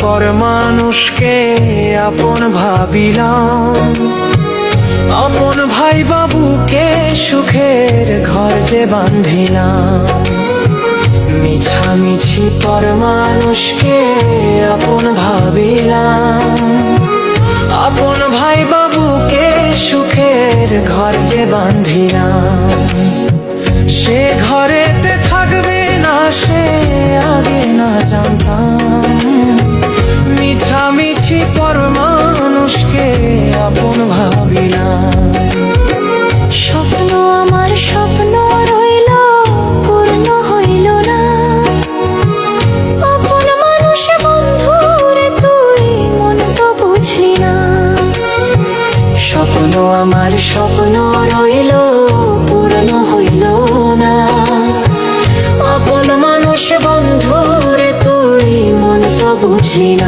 পর মানুষকে আপন ভাবিলাম, আপন ভাই বাবুকে সুখের ঘর যে বাঁধিলাম। মিছামিছি পর মানুষকে আপন ভাবিলাম, আপন ভাই বাবুকে সুখের ঘর যে বাঁধিলাম। সে ঘরেতে থাকবে না সে আগে না জানতাম। মিছামিছি পর মানুষকে আপন ভাবিলাম। স্বপ্ন আমার স্বপ্ন রইল পূর্ণ হইল না, আপন মানুষ বন্ধুরে তুই মন তো বুঝলি না। স্বপ্ন আমার স্বপ্ন রইল পূর্ণ হইল না, আপন মানুষ বন্ধুরে তুই মন তো বুঝলি না।